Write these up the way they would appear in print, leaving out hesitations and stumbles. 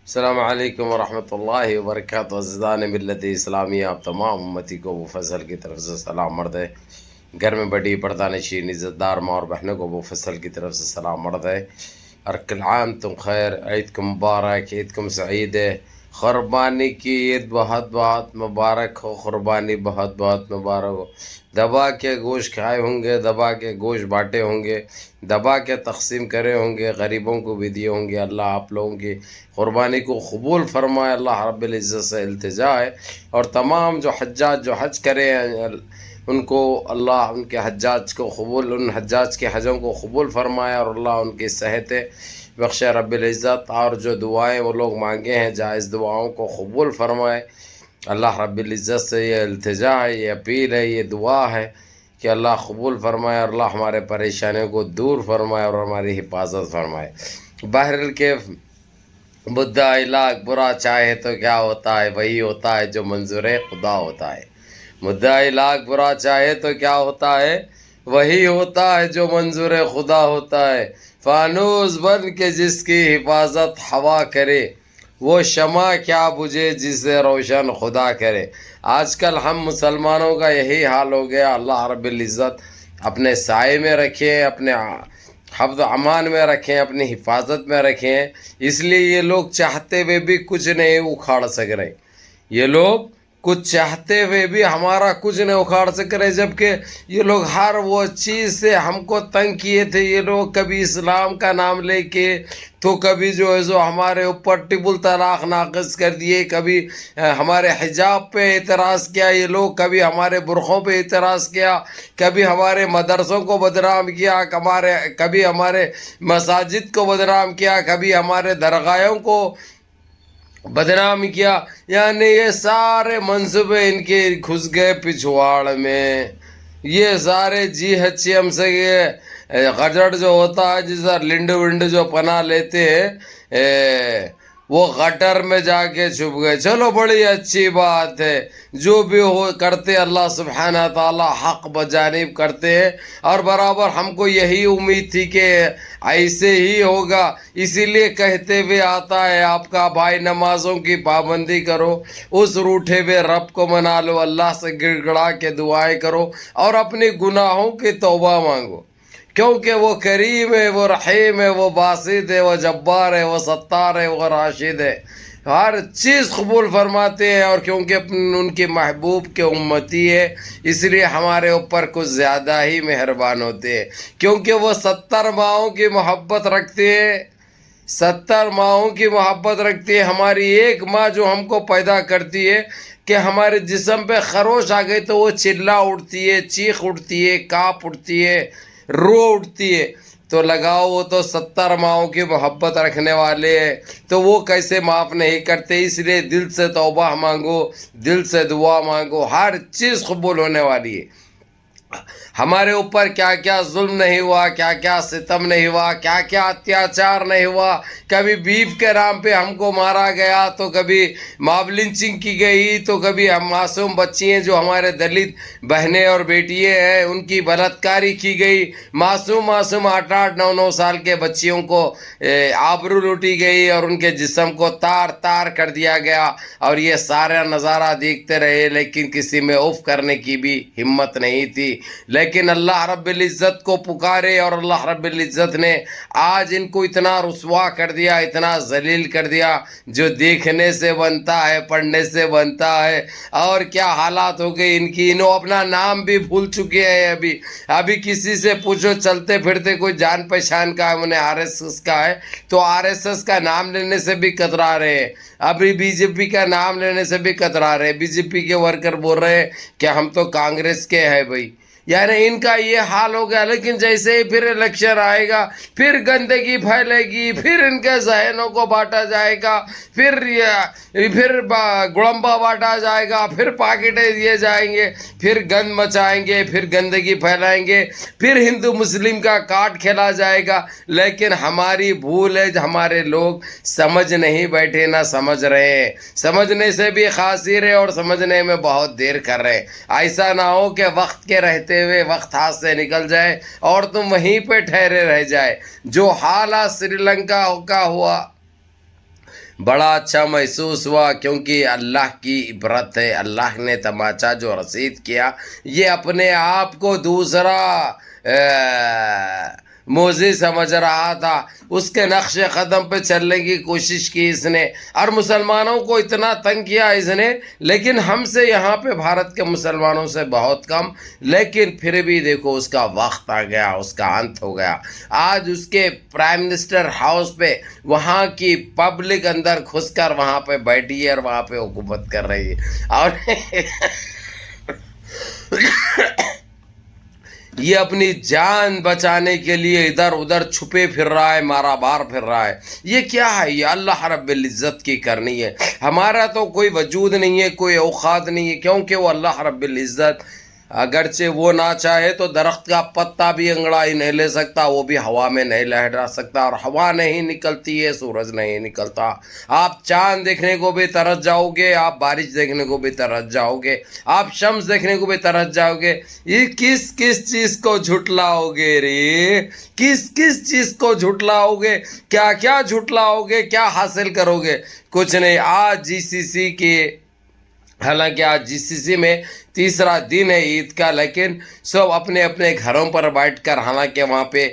السلام علیکم ورحمۃ اللہ وبرکاتہ عزیزان ملت اسلامیہ، آپ تمام امتی کو ابو فضل کی طرف سے سلام مرد ہے۔ گھر میں بڑی پردہ نشین عزت دار ماں اور بہنوں کو ابو فضل کی طرف سے سلام مرد ہے۔ اور کل عام تم خیر، عید کو مبارک، عید کم سعید ہے۔ قربانی کی عید بہت بہت مبارک ہو، قربانی بہت بہت مبارک ہو۔ دبا کے گوشت کھائے ہوں گے، دبا کے گوشت بانٹے ہوں گے، دبا کے تقسیم کرے ہوں گے، غریبوں کو بھی دیے ہوں گے۔ اللہ آپ لوگوں کی قربانی کو قبول فرمائے، اللہ رب العزت سے التجا ہے۔ اور تمام جو حجاج جو حج کرے ہیں، ان کو اللہ ان کے حجاج کو قبول، ان حجاج کے حجوں کو قبول فرمائے، اور اللہ ان کی صحت بخشے رب العزت۔ اور جو دعائیں وہ لوگ مانگے ہیں، جائز دعاؤں کو قبول فرمائے۔ اللہ رب العزت سے یہ التجا ہے، یہ اپیل ہے، یہ دعا ہے کہ اللہ قبول فرمائے، اور اللہ ہمارے پریشانیوں کو دور فرمائے اور ہماری حفاظت فرمائے۔ بہرحال کے بدعا لاکھ برا چاہے تو کیا ہوتا ہے، وہی ہوتا ہے جو منظور خدا ہوتا ہے۔ مدعا لاکھ برا چاہے تو کیا ہوتا ہے، وہی ہوتا ہے جو منظور خدا ہوتا ہے۔ فانوس بن کے جس کی حفاظت ہوا کرے، وہ شمع کیا بجھے جسے روشن خدا کرے۔ آج کل ہم مسلمانوں کا یہی حال ہو گیا۔ اللہ رب العزت اپنے سائے میں رکھیں، اپنے حفظ و امان میں رکھیں، اپنی حفاظت میں رکھیں۔ اس لیے یہ لوگ چاہتے ہوئے بھی کچھ نہیں اکھاڑ سک رہے، یہ لوگ کچھ چاہتے ہوئے بھی ہمارا کچھ نہیں اکھاڑ سک رہے، جبکہ یہ لوگ ہر وہ چیز سے ہم کو تنگ کیے تھے۔ یہ لوگ کبھی اسلام کا نام لے کے تو کبھی جو ہے جو ہمارے اوپر ٹرپل طلاق نافذ کر دیے، کبھی ہمارے حجاب پہ اعتراض کیا یہ لوگ، کبھی ہمارے برقعوں پہ اعتراض کیا، کبھی ہمارے مدرسوں کو بدنام کیا، کبھی ہمارے مساجد کو بدنام کیا، کبھی ہمارے درگاہوں کو بدنام کیا۔ یعنی یہ سارے منصوبے ان کے گھس گئے پچھواڑ میں۔ یہ سارے جی ہچی ہم سے یہ غجڑ جو ہوتا ہے، جس لنڈ ونڈ جو پناہ لیتے ہیں، وہ غٹر میں جا کے چھپ گئے۔ چلو بڑی اچھی بات ہے، جو بھی ہو کرتے اللہ سبحانہ تعالی حق بجانب کرتے ہیں، اور برابر ہم کو یہی امید تھی کہ ایسے ہی ہوگا۔ اسی لیے کہتے ہوئے آتا ہے آپ کا بھائی، نمازوں کی پابندی کرو، اس روٹھے ہوئے رب کو منا لو، اللہ سے گڑ گڑا کے دعائیں کرو، اور اپنے گناہوں کی توبہ مانگو، کیونکہ وہ کریم ہے، وہ رحیم ہے، وہ باسط ہے، وہ جبار ہے، وہ ستار ہے، وہ راشد ہے، ہر چیز قبول فرماتے ہیں۔ اور کیونکہ ان کے محبوب کے امتی ہے، اس لیے ہمارے اوپر کچھ زیادہ ہی مہربان ہوتے ہیں، کیونکہ وہ 70 ماہوں کی محبت رکھتے ہیں۔ 70 ماہوں کی محبت رکھتی ہے۔ ہماری ایک ماں جو ہم کو پیدا کرتی ہے کہ ہمارے جسم پہ خروش آ گئی تو وہ چلا اٹھتی ہے، چیخ اٹھتی ہے، کاپ اٹھتی ہے، رو اٹھتی ہے۔ تو لگاؤ، وہ تو 70 ماہوں کی محبت رکھنے والے ہیں، تو وہ کیسے معاف نہیں کرتے؟ اس لیے دل سے توبہ مانگو، دل سے دعا مانگو، ہر چیز قبول ہونے والی ہے۔ ہمارے اوپر کیا کیا ظلم نہیں ہوا، کیا کیا ستم نہیں ہوا، کیا کیا اتیاچار نہیں ہوا۔ کبھی بیف کے نام پہ ہم کو مارا گیا، تو کبھی ماب لنچنگ کی گئی، تو کبھی ہم معصوم بچی ہیں جو ہمارے دلت بہنیں اور بیٹیاں ہیں ان کی بلاتکاری کی گئی، معصوم 8 9 سال کے بچیوں کو آبرو لوٹی گئی، اور ان کے جسم کو تار تار کر دیا گیا۔ اور یہ سارا نظارہ دیکھتے رہے، لیکن کسی میں اف کرنے کی بھی ہمت نہیں تھی۔ لیکن اللہ رب العزت کو پکارے، اور اللہ رب العزت نے آج ان کو اتنا رسوا کر دیا، اتنا ذلیل کر دیا، جو دیکھنے سے بنتا ہے، پڑھنے سے بنتا ہے۔ اور کیا حالات ہو گئے ان کی، انہوں اپنا نام بھی بھول چکے ہیں۔ ابھی کسی سے پوچھو، چلتے پھرتے کوئی جان پہچان کا ہے، انہیں RSS کا ہے، تو RSS کا نام لینے سے بھی کترا رہے ہیں۔ ابھی BJP کا نام لینے سے بھی کترا رہے ہیں۔ BJP کے ورکر بول رہے ہیں کہ ہم تو کانگریس کے ہیں بھائی۔ یعنی ان کا یہ حال ہو گیا۔ لیکن جیسے ہی پھر الیکشن آئے گا، پھر گندگی پھیلے گی، پھر ان کے ذہنوں کو بانٹا جائے گا، پھر گڑمبا بانٹا جائے گا، پھر پاکٹیں دیے جائیں گے، پھر گند مچائیں گے، پھر گندگی پھیلائیں گے، پھر ہندو مسلم کا کاٹ کھیلا جائے گا۔ لیکن ہماری بھول ہے، ہمارے لوگ سمجھ نہیں بیٹھے، نہ سمجھ رہے ہیں، سمجھنے سے بھی قاصر ہے، اور سمجھنے میں بہت دیر کر رہے ہیں۔ ایسا نہ ہو کہ وقت کے رہتے ہوئے وقت ہاتھ سے نکل جائے اور تم وہیں پہ ٹھہرے رہ جائے۔ جو حالات سری لنکا کا ہوا، بڑا اچھا محسوس ہوا، کیونکہ اللہ کی عبرت ہے. اللہ نے تماچا جو رسید کیا یہ اپنے آپ کو دوسرا موزی سمجھ رہا تھا. اس کے نقش قدم پہ چلنے کی کوشش کی اس نے، اور مسلمانوں کو اتنا تنگ کیا اس نے، لیکن ہم سے یہاں پہ بھارت کے مسلمانوں سے بہت کم. لیکن پھر بھی دیکھو اس کا وقت آ گیا، اس کا انت ہو گیا. آج اس کے پرائم منسٹر ہاؤس پہ وہاں کی پبلک اندر گھس کر وہاں پہ بیٹھی ہے اور وہاں پہ حکومت کر رہی ہے. اور یہ اپنی جان بچانے کے لیے ادھر ادھر چھپے پھر رہا ہے، مارا بار پھر رہا ہے. یہ کیا ہے؟ یہ اللہ رب العزت کی کرنی ہے. ہمارا تو کوئی وجود نہیں ہے، کوئی اوقات نہیں ہے، کیونکہ وہ اللہ رب العزت اگرچہ وہ نہ چاہے تو درخت کا پتا بھی انگڑائی نہیں لے سکتا، وہ بھی ہوا میں نہیں لہرا سکتا. اور ہوا نہیں نکلتی ہے، سورج نہیں نکلتا. آپ چاند دیکھنے کو بھی ترس جاؤ گے، آپ بارش دیکھنے کو بھی ترس جاؤ گے، آپ شمس دیکھنے کو بھی ترس جاؤ گے. یہ کس کس چیز کو جھٹلاؤ گے رے؟ کس کس چیز کو جھٹلاؤ گے؟ کیا کیا جھٹلاؤ گے؟ کیا حاصل کرو گے؟ کچھ نہیں. آج جی سی سی کی، حالانکہ آج جی سی سی میں تیسرا دن ہے عید کا، لیکن سب اپنے اپنے گھروں پر بیٹھ کر، حالانکہ وہاں پہ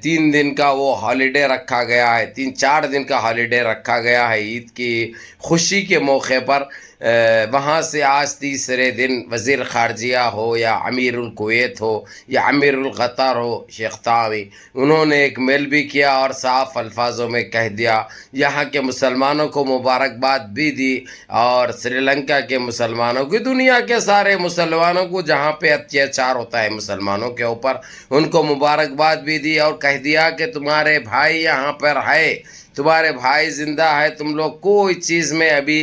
3 دن کا وہ ہالیڈے رکھا گیا ہے، 4 دن کا ہالیڈے رکھا گیا ہے عید کی خوشی کے موقع پر. وہاں سے آج تیسرے دن وزیر خارجیہ ہو یا امیر الکویت ہو یا امیر القطر ہو شیخ طامی، انہوں نے ایک میل بھی کیا اور صاف الفاظوں میں کہہ دیا، یہاں کے مسلمانوں کو مبارکباد بھی دی، اور سری لنکا کے مسلمانوں کی، دنیا کے سارے مسلمانوں کو جہاں پہ اتیاچار ہوتا ہے مسلمانوں کے اوپر، ان کو مبارکباد بھی دی، اور کہہ دیا کہ تمہارے بھائی یہاں پر ہے، تمہارے بھائی زندہ ہے، تم لوگ کوئی چیز میں ابھی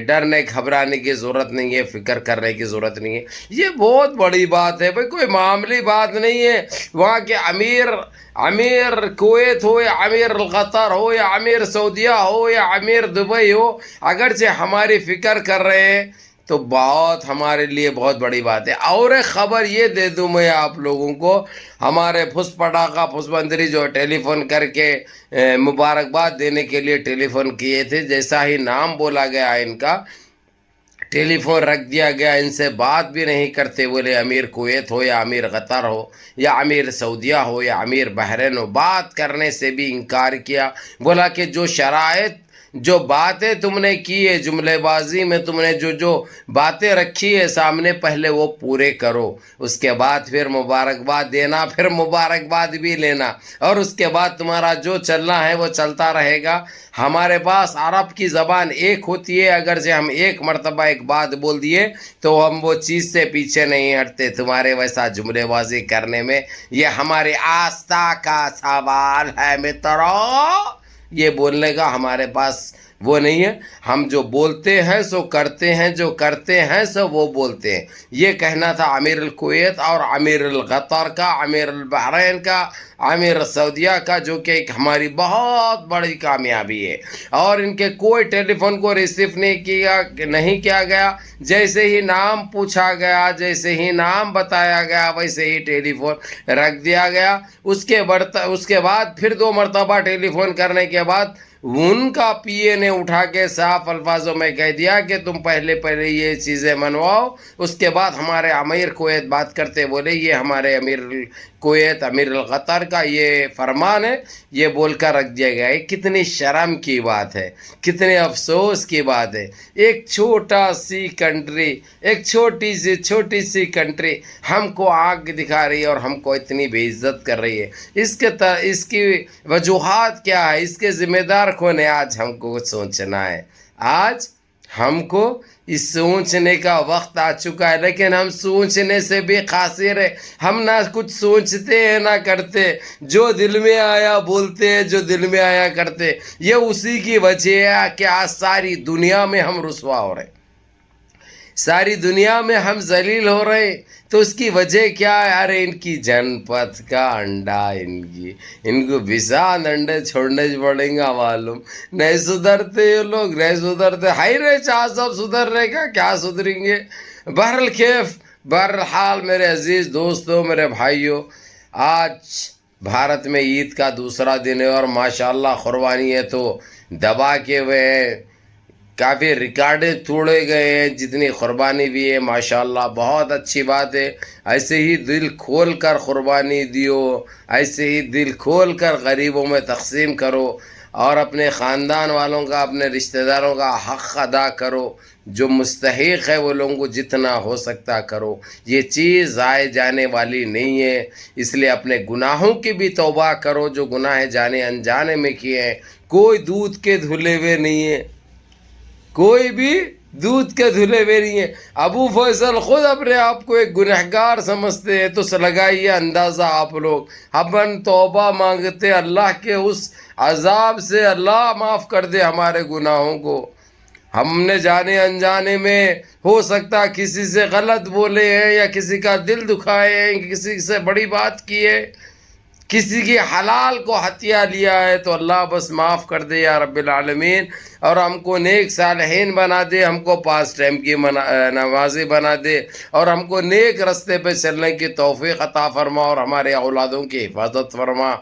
ڈرنے گھبرانے کی ضرورت نہیں ہے، فکر کرنے کی ضرورت نہیں ہے. یہ بہت بڑی بات ہے بھائی، کوئی معاملی بات نہیں ہے. وہاں کے امیر کویت ہو یا امیر القطر ہو یا امیر سعودیہ ہو یا امیر دبئی ہو، اگرچہ ہماری فکر کر رہے ہیں تو بہت ہمارے لیے بہت بڑی بات ہے. اور ایک خبر یہ دے دوں میں آپ لوگوں کو، ہمارے پھس پٹاخہ پھس بندری جو ٹیلی فون کر کے مبارکباد دینے کے لیے ٹیلی فون کیے تھے، جیسا ہی نام بولا گیا ان کا ٹیلی فون رکھ دیا گیا، ان سے بات بھی نہیں کرتے. بولے امیر کویت ہو یا امیر قطر ہو یا امیر سعودیہ ہو یا امیر بحرین ہو، بات کرنے سے بھی انکار کیا. بولا کہ جو شرائط، جو باتیں تم نے کی ہے، جملے بازی میں تم نے جو باتیں رکھی ہے سامنے، پہلے وہ پورے کرو، اس کے بعد پھر مبارکباد دینا، پھر مبارکباد بھی لینا، اور اس کے بعد تمہارا جو چلنا ہے وہ چلتا رہے گا. ہمارے پاس عرب کی زبان ایک ہوتی ہے، اگرچہ ہم ایک مرتبہ ایک بات بول دیے تو ہم وہ چیز سے پیچھے نہیں ہٹتے. تمہارے ویسا جملے بازی کرنے میں یہ ہماری آستھا کا سوال ہے مترو. یہ بولنے کا ہمارے پاس وہ نہیں ہے. ہم جو بولتے ہیں سو کرتے ہیں، جو کرتے ہیں سو وہ بولتے ہیں. یہ کہنا تھا امیر الکویت اور امیر القطر کا، امیر البحرین کا، امیر سعودیہ کا، جو کہ ایک ہماری بہت بڑی کامیابی ہے. اور ان کے کوئی ٹیلی فون کو ریسیو نہیں کیا گیا. جیسے ہی نام پوچھا گیا، جیسے ہی نام بتایا گیا، ویسے ہی ٹیلی فون رکھ دیا گیا. اس کے بعد پھر 2 مرتبہ ٹیلی فون کرنے کے بعد ان کا پی اے نے اٹھا کے صاف الفاظوں میں کہہ دیا کہ تم پہلے یہ چیزیں منواؤ، اس کے بعد ہمارے امیر کویت بات کرتے. بولے یہ ہمارے امیر کویت، امیر القطر کا یہ فرمان ہے، یہ بول کر رکھ دیا گیا ہے. کتنی شرم کی بات ہے، کتنے افسوس کی بات ہے. ایک چھوٹا سی کنٹری، ایک چھوٹی سی کنٹری ہم کو آنکھ دکھا رہی ہے اور ہم کو اتنی بے عزت کر رہی ہے. اس کی وجوہات کیا ہے؟ اس کے ذمہ دار کون ہے؟ آج ہم کو سوچنا ہے. آج ہم کو اس سوچنے کا وقت آ چکا ہے، لیکن ہم سوچنے سے بھی قاصر ہے. ہم نہ کچھ سوچتے ہیں نہ کرتے، جو دل میں آیا بولتے ہیں، جو دل میں آیا کرتے. یہ اسی کی وجہ ہے کہ آج ساری دنیا میں ہم رسوا ہو رہے ہیں، ساری دنیا میں ہم ذلیل ہو رہے ہیں. تو اس کی وجہ کیا ہے؟ ارے ان کی جن پت کا انڈا، ان کو بسان انڈے چھوڑنے پڑیں گا معلوم. نہیں سدھرتے یہ لوگ، نہیں سدھرتے. ہائی رے چاہ سب سدھرنے کا، کیا سدھریں گے؟ بہرحال میرے عزیز دوستوں، میرے بھائیوں، آج بھارت میں عید کا دوسرا دن ہے اور ماشاءاللہ قربانی ہے تو دبا کے ہوئے ہیں، کافی ریکارڈیں توڑے گئے ہیں، جتنی قربانی بھی ہے ماشاءاللہ بہت اچھی بات ہے۔ ایسے ہی دل کھول کر قربانی دیو، ایسے ہی دل کھول کر غریبوں میں تقسیم کرو، اور اپنے خاندان والوں کا، اپنے رشتہ داروں کا حق ادا کرو، جو مستحق ہے وہ لوگوں کو جتنا ہو سکتا کرو۔ یہ چیز ضائع جانے والی نہیں ہے، اس لیے اپنے گناہوں کی بھی توبہ کرو، جو گناہ جانے انجانے میں کیے ہیں۔ کوئی دودھ کے دھلے ہوئے نہیں ہے، کوئی بھی دودھ کے دھلے ہوئے نہیں ہے۔ ابو فیصل خود اپنے آپ کو ایک گنہگار سمجھتے ہیں، تو لگائیے اندازہ آپ لوگ۔ ہم توبہ مانگتے اللہ کے اس عذاب سے، اللہ معاف کر دے ہمارے گناہوں کو۔ ہم نے جانے انجانے میں ہو سکتا کسی سے غلط بولے ہیں، یا کسی کا دل دکھائے ہیں، کسی سے بڑی بات کی ہے، کسی کی حلال کو ہتھیا لیا ہے، تو اللہ بس معاف کر دے یا رب العالمین، اور ہم کو نیک صالحین بنا دے، ہم کو پاس ٹائم کی نمازی بنا دے، اور ہم کو نیک رستے پہ چلنے کی توفیق عطا فرما، اور ہمارے اولادوں کی حفاظت فرما،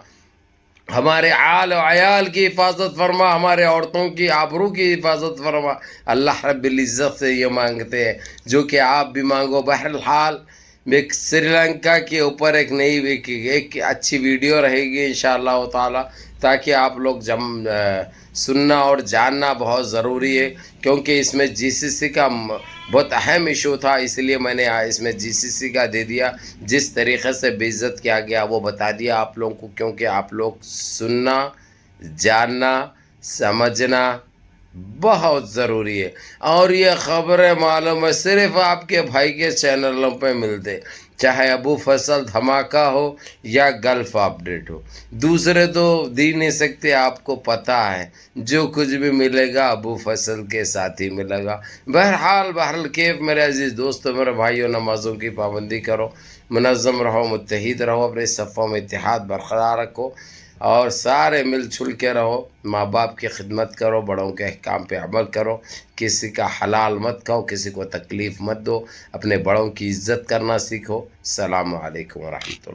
ہمارے آل و عیال کی حفاظت فرما، ہمارے عورتوں کی آبرو کی حفاظت فرما۔ اللہ رب العزت سے یہ مانگتے ہیں جو کہ آپ بھی مانگو۔ بہرحال ایک سری لنکا کے اوپر ایک ایک اچھی ویڈیو رہے گی انشاءاللہ تعالی، تاکہ آپ لوگ سننا اور جاننا بہت ضروری ہے، کیونکہ اس میں جی سی سی کا بہت اہم ایشو تھا، اس لیے میں نے اس میں جی سی سی کا دے دیا۔ جس طریقے سے بے عزت کیا گیا وہ بتا دیا آپ لوگوں کو، کیونکہ آپ لوگ سننا، جاننا، سمجھنا بہت ضروری ہے۔ اور یہ خبریں معلوم ہے صرف آپ کے بھائی کے چینلوں پہ ملتے، چاہے ابو فیصل دھماکہ ہو یا گلف اپڈیٹ ہو، دوسرے تو دے نہیں سکتے۔ آپ کو پتہ ہے جو کچھ بھی ملے گا ابو فیصل کے ساتھ ہی ملے گا۔ بہرحال کیف میرے عزیز دوستو، میرے بھائیوں، نمازوں کی پابندی کرو، منظم رہو، متحد رہو، اپنے صفوں میں اتحاد برقرار رکھو، اور سارے مل چھل کے رہو، ماں باپ کی خدمت کرو، بڑوں کے احکام پہ عمل کرو، کسی کا حلال مت کھاؤ، کسی کو تکلیف مت دو، اپنے بڑوں کی عزت کرنا سیکھو۔ السلام علیکم ورحمۃ اللہ۔